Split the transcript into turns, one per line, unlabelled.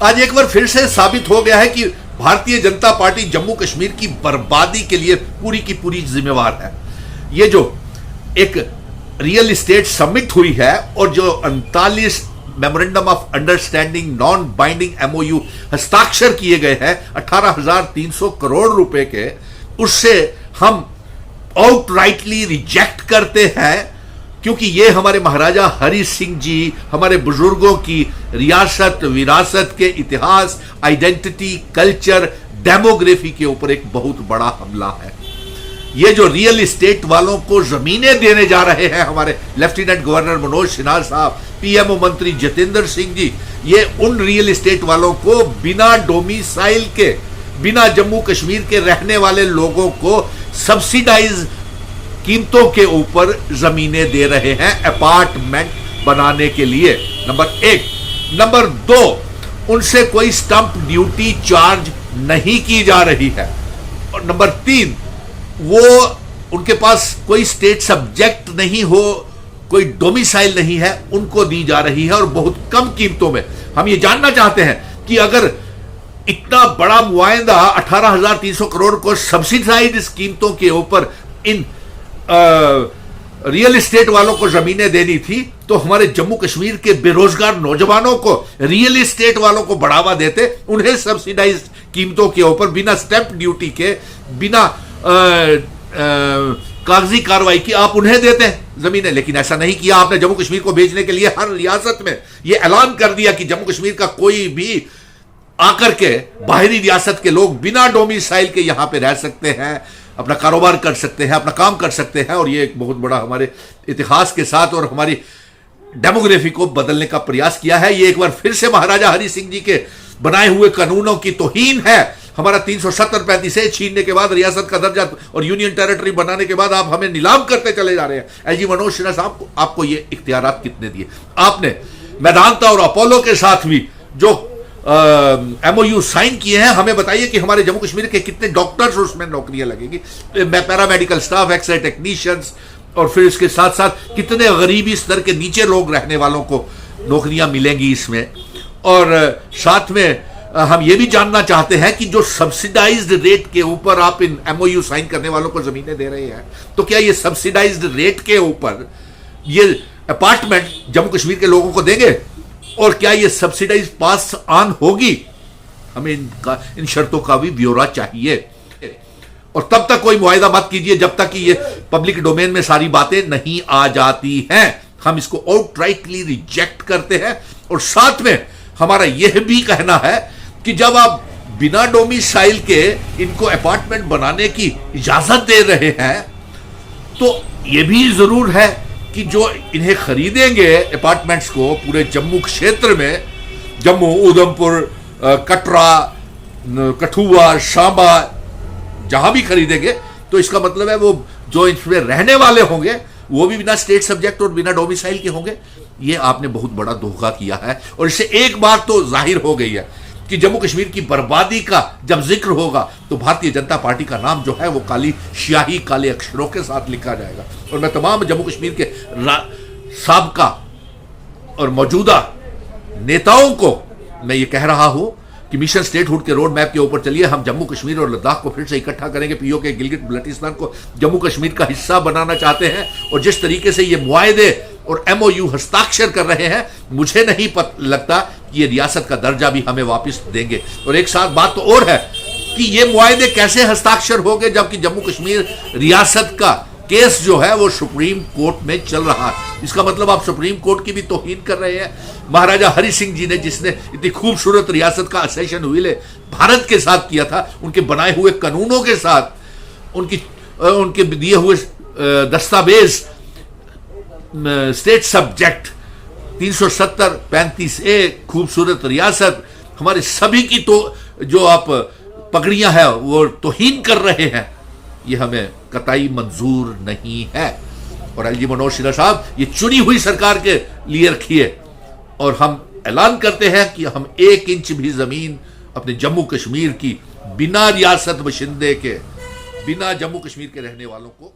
आज एक बार फिर से साबित हो गया है कि भारतीय जनता पार्टी जम्मू कश्मीर की बर्बादी के लिए पूरी की पूरी जिम्मेवार है। ये जो एक रियल एस्टेट समिट हुई है और जो 39 memorandum of understanding non binding MOU हस्ताक्षर किए गए हैं 18,300 करोड़ रुपए के, उससे हम आउटराइटली रिजेक्ट करते हैं, क्योंकि ये हमारे महाराजा हरि सिंह जी, हमारे बुजुर्गों की रियासत विरासत के इतिहास, आइडेंटिटी, कल्चर, डेमोग्राफी के ऊपर एक बहुत बड़ा हमला है। ये जो रियल एस्टेट वालों को जमीनें देने जा रहे हैं हमारे लेफ्टिनेंट गवर्नर मनोज सिन्हा साहब, पीएमओ मंत्री जितेंद्र सिंह जी, ये उन रियल एस्टेट वालों को बिना डोमिसाइल के, बिना जम्मू कश्मीर के रहने वाले लोगों को सब्सिडाइज कीमतों के ऊपर जमीनें दे रहे हैं अपार्टमेंट बनाने के लिए, नंबर 1। नंबर 2, उनसे कोई स्टंप ड्यूटी चार्ज नहीं की जा रही है। और नंबर 3, वो उनके पास कोई स्टेट सब्जेक्ट नहीं हो, कोई डोमिसाइल नहीं है, उनको दी जा रही है और बहुत कम कीमतों में। हम ये जानना चाहते हैं कि अगर इतना बड़ा मुआयदा 18,300 करोड़ को सब्सिडाइज कीमतों के ऊपर इन रियल एस्टेट वालों को जमीनें देनी थी, तो हमारे जम्मू कश्मीर के बेरोजगार नौजवानों को रियल एस्टेट वालों को बढ़ावा देते, उन्हें सब्सिडाइज कीमतों के ऊपर बिना स्टैंप ड्यूटी के, बिना कागजी कार्रवाई की आप उन्हें देते हैं जमीनें। लेकिन ऐसा नहीं किया आपने। जम्मू कश्मीर को भेजने के लिए हर रियासत में यह ऐलान कर दिया कि जम्मू कश्मीर का कोई भी आकर के बाहरी रियासत के लोग बिना डोमिसाइल के यहां पे रह सकते हैं, अपना कारोबार कर सकते हैं, अपना काम कर सकते हैं। और ये एक बहुत बड़ा हमारे इतिहास के साथ और हमारी डेमोग्राफी को बदलने का प्रयास किया है। ये एक बार फिर से महाराजा हरि सिंह जी के बनाए हुए कानूनों की तौहीन है। हमारा 370-35 छीनने के बाद, रियासत का दर्जा और यूनियन टेरिटरी बनाने के बाद आप हमें नीलाम करते चले जा रहे हैं। एलजी मनोज सिन्हा साहब, आपको ये इख्तियारात कितने दिए? आपने मेदांता और अपोलो के साथ भी जो एमओयू साइन किए हैं, हमें बताइए कि हमारे जम्मू कश्मीर के कितने डॉक्टर्स उसमें नौकरियां लगेगी, पैरामेडिकल स्टाफ, एक्सरे टेक्नीशियंस, और फिर इसके साथ साथ कितने गरीबी स्तर के नीचे लोग रहने वालों को नौकरियां मिलेंगी इसमें। और साथ में हम ये भी जानना चाहते हैं कि जो सब्सिडाइज्ड रेट के ऊपर आप इन एमओयू साइन करने वालों को जमीनें दे रहे हैं, तो क्या ये सब्सिडाइज्ड रेट के ऊपर ये अपार्टमेंट जम्मू कश्मीर के लोगों को देंगे? और क्या ये सब्सिडाइज पास ऑन होगी? हमें इन शर्तों का भी ब्यौरा चाहिए। और तब तक कोई मुआहिदा मत कीजिए जब तक कि ये पब्लिक डोमेन में सारी बातें नहीं आ जाती हैं। हम इसको आउटराइटली रिजेक्ट करते हैं। और साथ में हमारा यह भी कहना है कि जब आप बिना डोमिसाइल के इनको अपार्टमेंट बनाने की इजाजत दे रहे हैं, तो यह भी जरूर है कि जो इन्हें खरीदेंगे अपार्टमेंट्स को पूरे जम्मू क्षेत्र में, जम्मू, उधमपुर, कटरा, कठुआ, शांबा, जहां भी खरीदेंगे, तो इसका मतलब है वो जो इसमें रहने वाले होंगे वो भी बिना स्टेट सब्जेक्ट और बिना डोमिसाइल के होंगे। ये आपने बहुत बड़ा धोखा किया है। और इससे एक बात तो जाहिर हो गई है कि जम्मू कश्मीर की बर्बादी का जब जिक्र होगा तो भारतीय जनता पार्टी का नाम जो है वो काली स्याही, काले अक्षरों के साथ लिखा जाएगा। और मैं तमाम जम्मू कश्मीर के साबका और मौजूदा नेताओं को मैं ये कह रहा हूं कि मिशन स्टेटहुड के रोड मैप के ऊपर चलिए। हम जम्मू कश्मीर और लद्दाख को फिर से इकट्ठा करेंगे। पीओके गिलगित बल्टिस्तान को जम्मू कश्मीर का हिस्सा बनाना चाहते हैं। और जिस तरीके से ये मुआहदे और एमओयू हस्ताक्षर कर रहे हैं, मुझे नहीं लगता कि ये रियासत का दर्जा भी हमें वापस देंगे। और एक साथ बात तो और है कि ये मुआहदे कैसे हस्ताक्षर होंगे जबकि जम्मू कश्मीर रियासत का केस जो है वो सुप्रीम कोर्ट में चल रहा है। इसका मतलब आप सुप्रीम कोर्ट की भी तौहीन कर रहे हैं। महाराजा हरि सिंह जी ने, जिसने इतनी खूबसूरत रियासत का असेशन विले भारत के साथ किया था, उनके बनाए हुए कानूनों के साथ, उनके दिए हुए दस्तावेज, स्टेट सब्जेक्ट 370-35A, खूबसूरत रियासत, हमारे सभी की तो जो आप पगड़ियां हैं वो तौहीन कर रहे हैं, ये हमें कतई मंजूर नहीं है। और एलजी मनोज सिन्हा साहब, ये चुनी हुई सरकार के लिए रखिए। और हम ऐलान करते हैं कि हम 1 इंच भी जमीन अपने जम्मू कश्मीर की बिना रियासत बशिंदे के, बिना जम्मू कश्मीर के रहने वालों को